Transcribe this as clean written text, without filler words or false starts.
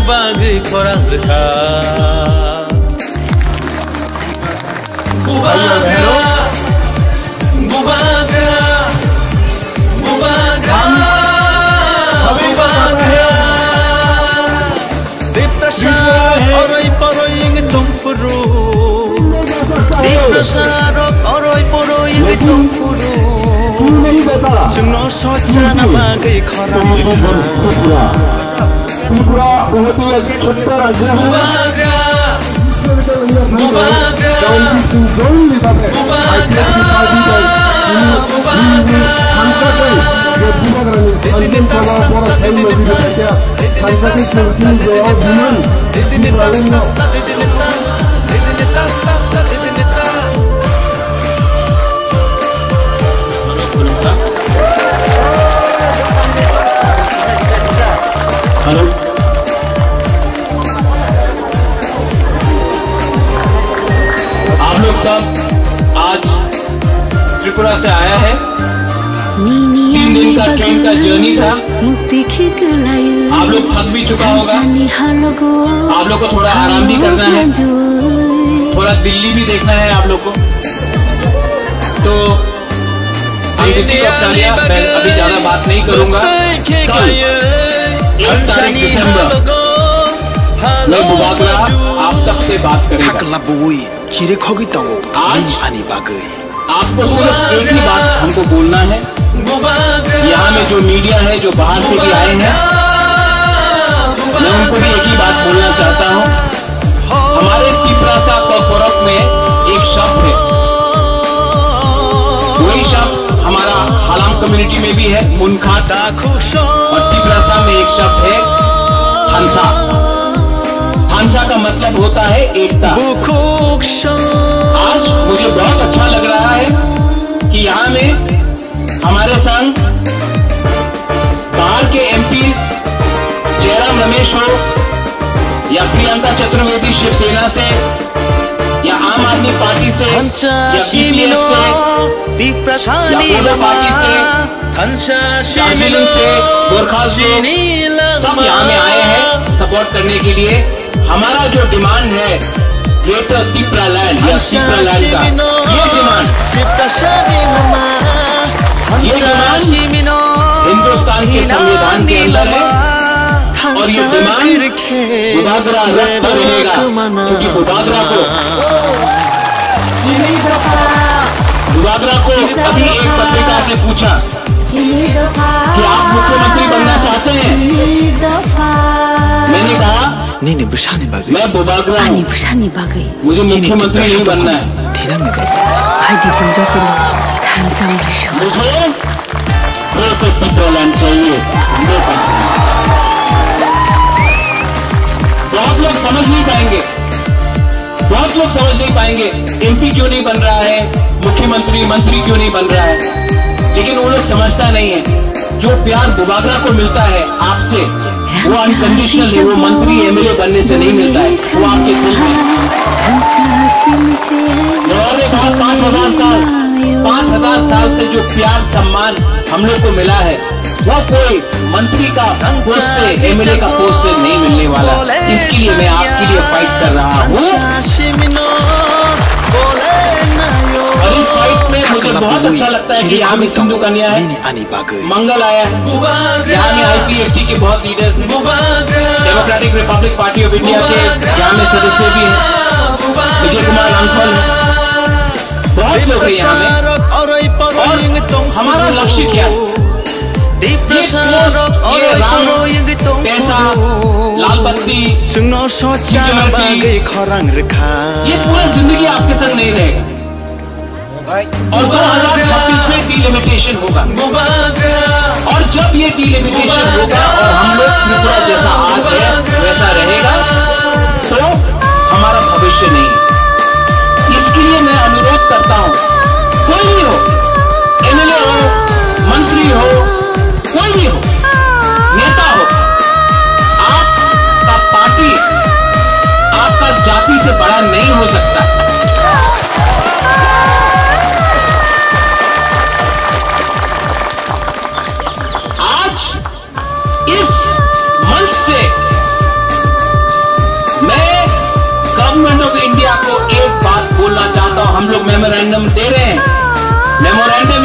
बागै खौरां रोखा बुबाग्रा बुबाग्रा बुबाग्रा बुबाग्रा Deprasarok oroy poroy ing tongfuru Deprasarok oroy poroy ing tongfuru Jungno sojana bagai khorang Tripura बहुत ही एक छोटा राज्य है बुबाग्रा बुबाग्रा हेलो आप लोग सब आज त्रिपुरा से आया है 3 दिन का ट्रेन का जर्नी था आप लोग थक भी चुका होगा आप लोग को थोड़ा आराम भी करना है थोड़ा दिल्ली भी देखना है आप लोग को तो मैं अभी ज्यादा बात नहीं करूंगा कल 1 तारीख दिसंबर मैं बुबाग्रा आप सबसे बात करेगा आज आपको सिर्फ एक ही बात हमको बोलना है यहाँ में जो मीडिया है जो बाहर से भी आए हैं मैं उनको भी एक ही बात बोलना चाहता हूँ हमारे त्रिपुरा कोरक में एक शब्द है वही शब्द हमारा हालाम कम्युनिटी में भी है मुनखाट और त्रिपुरा में एक शब्द है थानसा थानसा का मतलब होता है एकता आज मुझे बहुत अच्छा लग रहा है कि यहाँ में हमारे संग बाहर के एमपी जयराम रमेश हो या प्रियंका चतुर्वेदी शिवसेना से या आम आदमी पार्टी से या बीपीएफ से या बोडो पार्टी से दार्जिलिंग से गोरखा से सब यहाँ में आए हैं सपोर्ट करने के लिए हमारा जो डिमांड है ग्रेटर त्रिपुरा लैंड या त्रिपुरा लैंड का ये डिमांड हिंदुस्तान के संविधान के अंदर है और ये डिमांड बुबाग्रा रखता रहेगा क्योंकि बुबाग्रा को अभी एक पत्रकार ने पूछा कि आप मुख्यमंत्री बनना चाहते हैं मैंने कहा मैं बुबाग्रा हूँ मुझे मुख्यमंत्री नहीं बनना है मुझे लैंड चाहिए बहुत लोग समझ नहीं पाएंगे एमपी क्यों नहीं बन रहा है मुख्यमंत्री मंत्री क्यों नहीं बन रहा है लेकिन वो लोग समझता नहीं है जो प्यार बुबाग्रा को मिलता है आपसे वो अनकंडीशनल है वो मंत्री एमएलए बनने से नहीं मिलता है वो आपके दिल में 5,000 साल से जो प्यार सम्मान हम लोग को मिला है वो कोई मंत्री का पोस्ट से एमएलए का पोस्ट से नहीं मिलने वाला इसके लिए मैं आपके लिए फाइट कर रहा हूँ और इस फाइट में मुझे बहुत अच्छा लगता है कि यहाँ में सिंधु कन्या है मंगल आया है यहाँ में IPFT के बहुत लीडर्स हैं democratic Republic party of India के यहाँ में सदस्य भी हैं विजय कुमार अंकल है बहुत लोग हैं यहाँ में और हमारा लक्ष्य क्या है पैसा लाल बत्ती ये पूरा जिंदगी आपके संग नहीं रहेगा और 2026 में डिलिमिटेशन होगा और जब ये डिलिमिटेशन होगा और हम लोग त्रिपुरा जैसा आज है वैसा रहेगा तो हमारा भविष्य नहीं इसके लिए मैं अनुरोध करता हूं कोई भी हो एमएलए हो मंत्री हो कोई भी हो नेता हो आपका पार्टी आपका जाति से बड़ा नहीं हो सकता आज इस मंच से मेमोरेंडम दे रहे हैं। मेमोरेंडम